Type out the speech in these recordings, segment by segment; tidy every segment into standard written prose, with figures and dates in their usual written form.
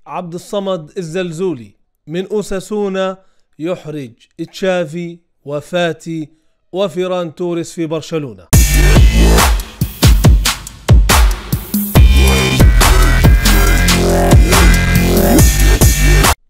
عبد الصمد الزلزولي من أوساسونا يحرج تشافي وفاتي وفيران توريس في برشلونة.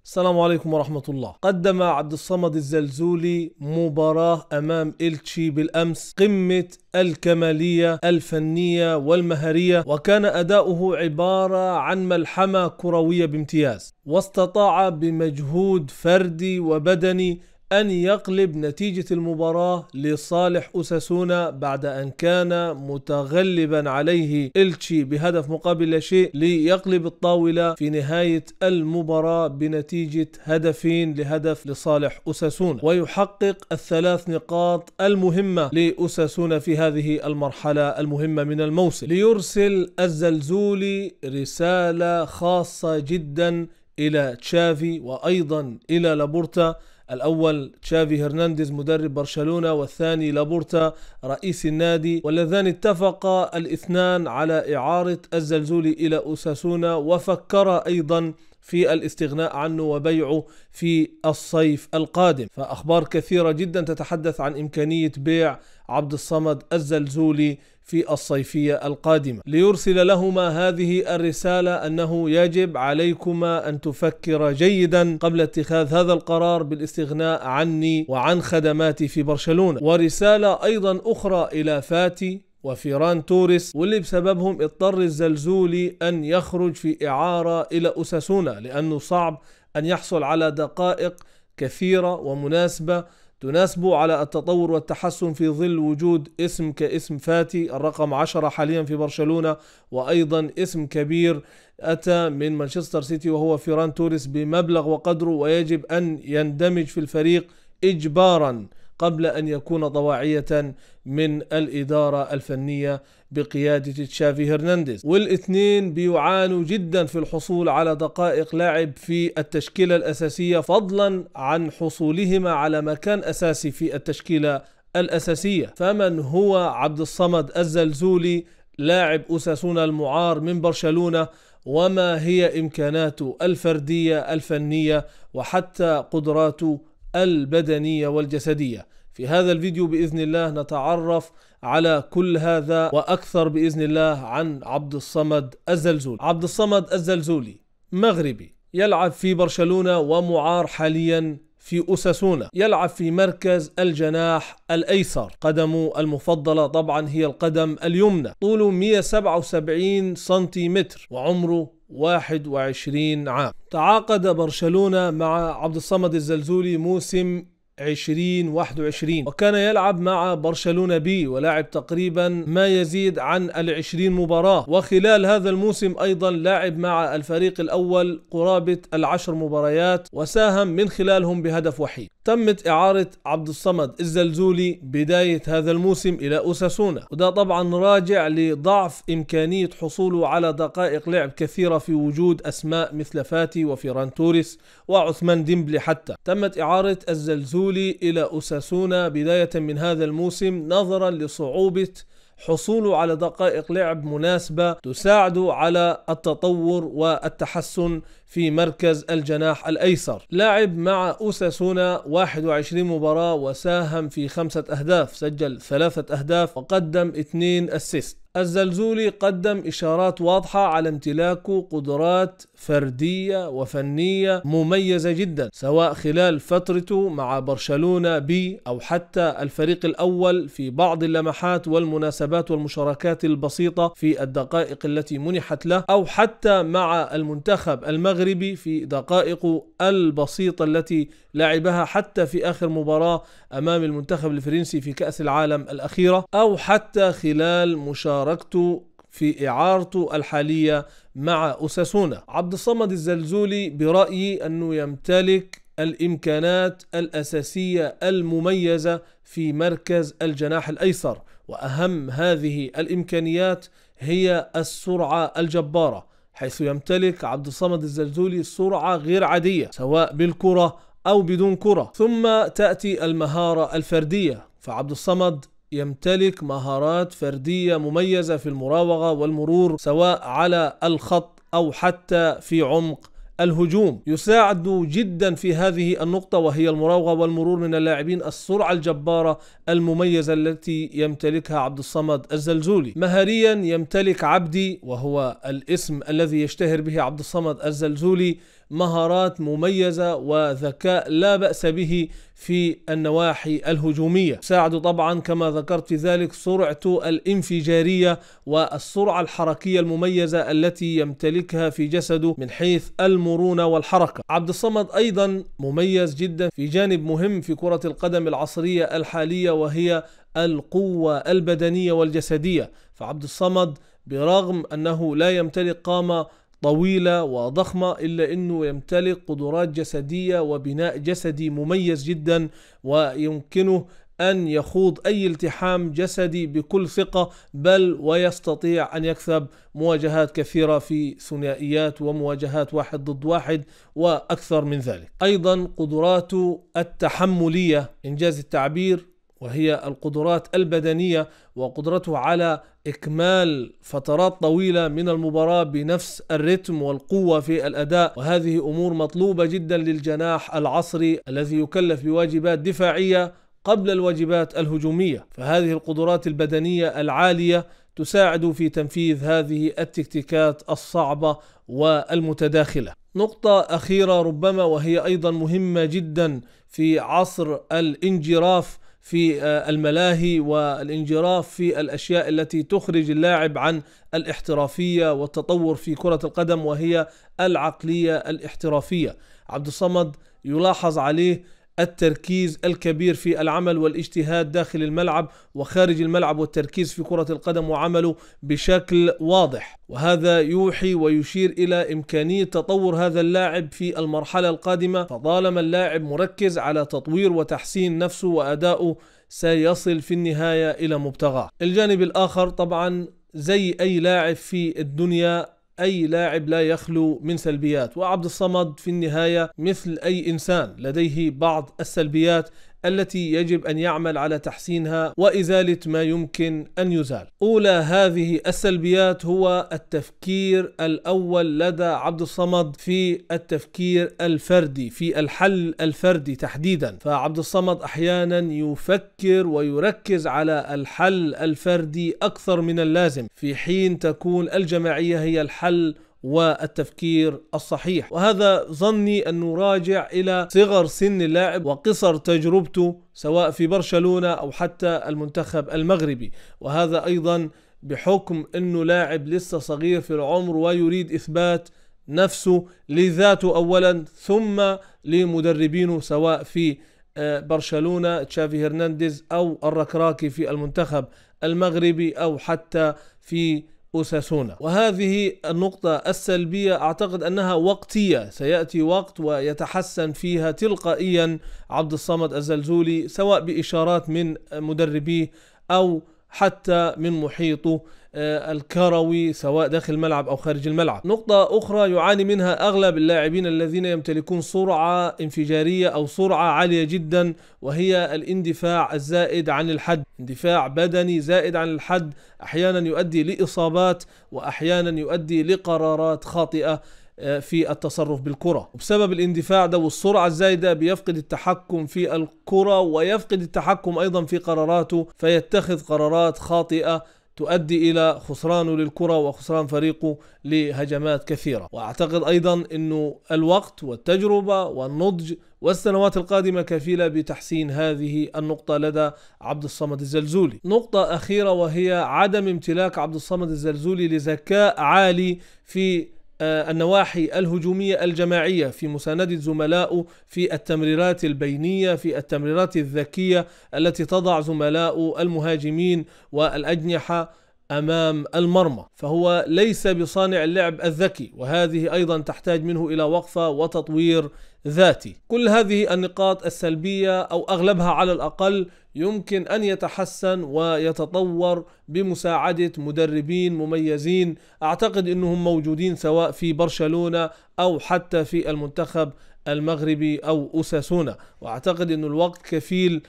السلام عليكم ورحمة الله. قدم عبد الصمد الزلزولي مباراة أمام إلتشي بالأمس قمة الكمالية الفنية والمهارية، وكان أداؤه عبارة عن ملحمة كروية بامتياز، واستطاع بمجهود فردي وبدني أن يقلب نتيجة المباراة لصالح أوساسونا بعد أن كان متغلبا عليه إلتشي بهدف مقابل لا شيء، ليقلب الطاولة في نهاية المباراة بنتيجة 2-0 لصالح أوساسونا، ويحقق ال3 نقاط المهمة لأوساسونا في هذه المرحلة المهمة من الموسم. ليرسل الزلزولي رسالة خاصة جدا إلى تشافي وأيضا إلى لابورتا. الأول تشافي هرنانديز مدرب برشلونة، والثاني لابورتا رئيس النادي، واللذان اتفقا الاثنان على إعارة الزلزولي إلى أوساسونا، وفكر أيضا في الاستغناء عنه وبيعه في الصيف القادم. فأخبار كثيرة جدا تتحدث عن إمكانية بيع عبد الصمد الزلزولي في الصيفية القادمة. ليرسل لهما هذه الرسالة أنه يجب عليكما أن تفكر جيدا قبل اتخاذ هذا القرار بالاستغناء عني وعن خدماتي في برشلونة. ورسالة أيضا أخرى إلى فاتي وفيران توريس، واللي بسببهم اضطر الزلزولي أن يخرج في إعارة إلى أوساسونا، لأنه صعب أن يحصل على دقائق كثيرة ومناسبة تناسبه على التطور والتحسن في ظل وجود اسم كاسم فاتي الرقم 10 حاليا في برشلونة، وأيضا اسم كبير أتى من مانشستر سيتي وهو فيران توريس بمبلغ وقدره، ويجب أن يندمج في الفريق إجبارا قبل أن يكون طواعية من الإدارة الفنية بقيادة تشافي هرنانديز. والاثنين بيعانوا جدا في الحصول على دقائق لاعب في التشكيلة الأساسية، فضلا عن حصولهما على مكان أساسي في التشكيلة الأساسية. فمن هو عبد الصمد الزلزولي لاعب أوساسونا المعار من برشلونة، وما هي إمكاناته الفردية الفنية وحتى قدراته البدنية والجسدية؟ في هذا الفيديو بإذن الله نتعرف على كل هذا وأكثر بإذن الله عن عبد الصمد الزلزولي. عبد الصمد الزلزولي مغربي، يلعب في برشلونة ومعار حاليا في أوساسونا، يلعب في مركز الجناح الأيسر. قدمه المفضلة طبعا هي القدم اليمنى، طوله 177 سنتيمتر وعمره 21 عام. تعاقد برشلونة مع عبد الصمد الزلزولي موسم 2021، وكان يلعب مع برشلونة بي ولاعب تقريبا ما يزيد عن 20 مباراة، وخلال هذا الموسم أيضا لاعب مع الفريق الأول قرابة 10 مباريات، وساهم من خلالهم بهدف وحيد. تمت إعارة عبد الصمد الزلزولي بداية هذا الموسم إلى أوساسونا، وده طبعا راجع لضعف إمكانية حصوله على دقائق لعب كثيرة في وجود أسماء مثل فاتي وفيران توريس وعثمان ديمبلي. حتى تمت إعارة الزلزولي إلى أوساسونا بداية من هذا الموسم نظرا لصعوبة حصوله على دقائق لعب مناسبة تساعده على التطور والتحسن في مركز الجناح الأيسر. لاعب مع أوساسونا 21 مباراة وساهم في 5 أهداف، سجل 3 أهداف وقدم 2 أسيست. الزلزولي قدم إشارات واضحة على امتلاكه قدرات فردية وفنية مميزة جدا، سواء خلال فترته مع برشلونة بي أو حتى الفريق الأول في بعض اللمحات والمناسبات والمشاركات البسيطة في الدقائق التي منحت له، أو حتى مع المنتخب المغربي في دقائقه البسيطة التي لعبها حتى في آخر مباراة أمام المنتخب الفرنسي في كأس العالم الأخيرة، أو حتى خلال مشاركته في إعارته الحالية مع أوساسونا. عبد الصمد الزلزولي برأيي أنه يمتلك الإمكانات الأساسية المميزة في مركز الجناح الأيسر، وأهم هذه الإمكانيات هي السرعة الجبارة، حيث يمتلك عبد الصمد الزلزولي سرعة غير عادية سواء بالكرة أو بدون كرة. ثم تأتي المهارة الفردية، فعبد الصمد يمتلك مهارات فردية مميزة في المراوغة والمرور سواء على الخط أو حتى في عمق الهجوم. يساعد جدا في هذه النقطة وهي المراوغة والمرور من اللاعبين السرعة الجبارة المميزة التي يمتلكها عبد الصمد الزلزولي. مهاريا يمتلك عبدي، وهو الاسم الذي يشتهر به عبد الصمد الزلزولي، مهارات مميزة وذكاء لا بأس به في النواحي الهجومية. ساعد طبعا كما ذكرت في ذلك سرعته الانفجارية والسرعة الحركية المميزة التي يمتلكها في جسده من حيث المرونة والحركة. عبد الصمد أيضا مميز جدا في جانب مهم في كرة القدم العصرية الحالية، وهي القوة البدنية والجسدية. فعبد الصمد برغم أنه لا يمتلك قامة طويلة وضخمة إلا أنه يمتلك قدرات جسدية وبناء جسدي مميز جدا، ويمكنه أن يخوض أي التحام جسدي بكل ثقة، بل ويستطيع أن يكسب مواجهات كثيرة في ثنائيات ومواجهات 1 ضد 1 وأكثر من ذلك. أيضا قدراته التحملية إنجاز التعبير، وهي القدرات البدنية وقدرته على إكمال فترات طويلة من المباراة بنفس الرتم والقوة في الأداء، وهذه أمور مطلوبة جدا للجناح العصري الذي يكلف بواجبات دفاعية قبل الواجبات الهجومية. فهذه القدرات البدنية العالية تساعد في تنفيذ هذه التكتيكات الصعبة والمتداخلة. نقطة أخيرة ربما وهي أيضا مهمة جدا في عصر الانجراف في الملاهي والانجراف في الأشياء التي تخرج اللاعب عن الاحترافية والتطور في كرة القدم، وهي العقلية الاحترافية. عبد الصمد يلاحظ عليه التركيز الكبير في العمل والاجتهاد داخل الملعب وخارج الملعب، والتركيز في كرة القدم وعمله بشكل واضح، وهذا يوحي ويشير إلى إمكانية تطور هذا اللاعب في المرحلة القادمة. فطالما اللاعب مركز على تطوير وتحسين نفسه وأداؤه سيصل في النهاية إلى مبتغاه. الجانب الآخر طبعا زي أي لاعب في الدنيا، أي لاعب لا يخلو من سلبيات، وعبد الصمد في النهاية مثل أي إنسان لديه بعض السلبيات التي يجب أن يعمل على تحسينها وإزالة ما يمكن أن يزال. أولى هذه السلبيات هو التفكير الأول لدى عبد الصمد في التفكير الفردي، في الحل الفردي تحديدا. فعبد الصمد أحيانا يفكر ويركز على الحل الفردي أكثر من اللازم، في حين تكون الجماعية هي الحل والتفكير الصحيح. وهذا ظني أنه راجع إلى صغر سن اللاعب وقصر تجربته سواء في برشلونة أو حتى المنتخب المغربي، وهذا أيضا بحكم أنه لاعب لسه صغير في العمر ويريد إثبات نفسه لذاته أولا ثم لمدربينه سواء في برشلونة تشافي هرنانديز أو الركراكي في المنتخب المغربي أو حتى في أوساسونا. وهذه النقطة السلبية أعتقد أنها وقتية، سيأتي وقت ويتحسن فيها تلقائيا عبد الصمد الزلزولي سواء بإشارات من مدربيه أو حتى من محيطه الكروي سواء داخل الملعب أو خارج الملعب. نقطة أخرى يعاني منها أغلب اللاعبين الذين يمتلكون سرعة انفجارية أو سرعة عالية جدا، وهي الاندفاع الزائد عن الحد. اندفاع بدني زائد عن الحد أحيانا يؤدي لإصابات وأحيانا يؤدي لقرارات خاطئة في التصرف بالكرة. وبسبب الاندفاع ده والسرعة الزايدة بيفقد التحكم في الكرة ويفقد التحكم أيضا في قراراته، فيتخذ قرارات خاطئة تؤدي إلى خسرانه للكرة وخسران فريقه لهجمات كثيرة. وأعتقد أيضا أنه الوقت والتجربة والنضج والسنوات القادمة كفيلة بتحسين هذه النقطة لدى عبد الصمد الزلزولي. نقطة أخيرة وهي عدم امتلاك عبد الصمد الزلزولي لذكاء عالي في النواحي الهجومية الجماعية، في مساندة زملائه في التمريرات البينية، في التمريرات الذكية التي تضع زملاء المهاجمين والأجنحة أمام المرمى. فهو ليس بصانع اللعب الذكي، وهذه أيضا تحتاج منه إلى وقفة وتطوير ذاتي. كل هذه النقاط السلبية أو أغلبها على الأقل يمكن أن يتحسن ويتطور بمساعدة مدربين مميزين أعتقد أنهم موجودين سواء في برشلونة أو حتى في المنتخب المغربي أو أوساسونا. وأعتقد أن الوقت كفيل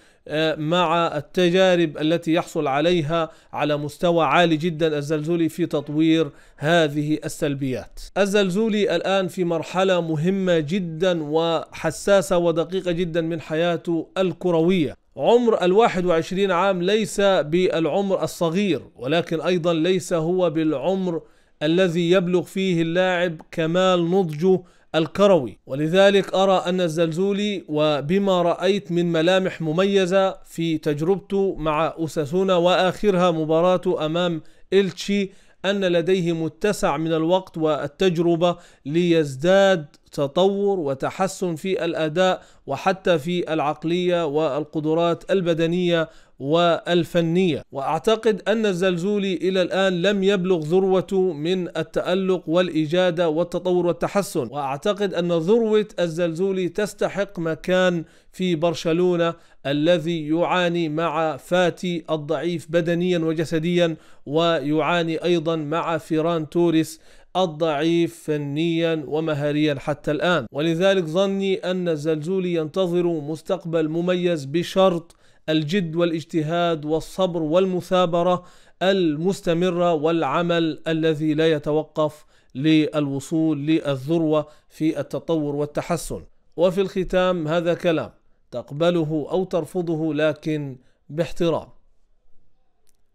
مع التجارب التي يحصل عليها على مستوى عالي جدا الزلزولي في تطوير هذه السلبيات. الزلزولي الآن في مرحلة مهمة جدا وحساسة ودقيقة جدا من حياته الكروية. عمر 21 عام ليس بالعمر الصغير، ولكن أيضا ليس هو بالعمر الذي يبلغ فيه اللاعب كمال نضجه الكروي. ولذلك أرى أن الزلزولي، وبما رأيت من ملامح مميزة في تجربته مع أوساسونا وآخرها مباراته أمام إلتشي، أن لديه متسع من الوقت والتجربة ليزداد تطور وتحسن في الأداء وحتى في العقلية والقدرات البدنية والفنية. وأعتقد أن الزلزولي إلى الآن لم يبلغ ذروته من التألق والإجادة والتطور والتحسن، وأعتقد أن ذروة الزلزولي تستحق مكان في برشلونة الذي يعاني مع فاتي الضعيف بدنيا وجسديا، ويعاني أيضا مع فيران توريس الضعيف فنيا ومهاريا حتى الآن. ولذلك ظني أن الزلزولي ينتظر مستقبل مميز بشرط الجد والاجتهاد والصبر والمثابرة المستمرة والعمل الذي لا يتوقف للوصول للذروة في التطور والتحسن. وفي الختام هذا كلام تقبله أو ترفضه لكن باحترام.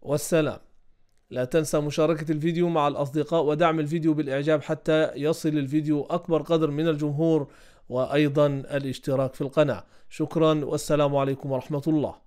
والسلام. لا تنسى مشاركة الفيديو مع الأصدقاء ودعم الفيديو بالإعجاب حتى يصل الفيديو أكبر قدر من الجمهور، وأيضا الاشتراك في القناة. شكرا والسلام عليكم ورحمة الله.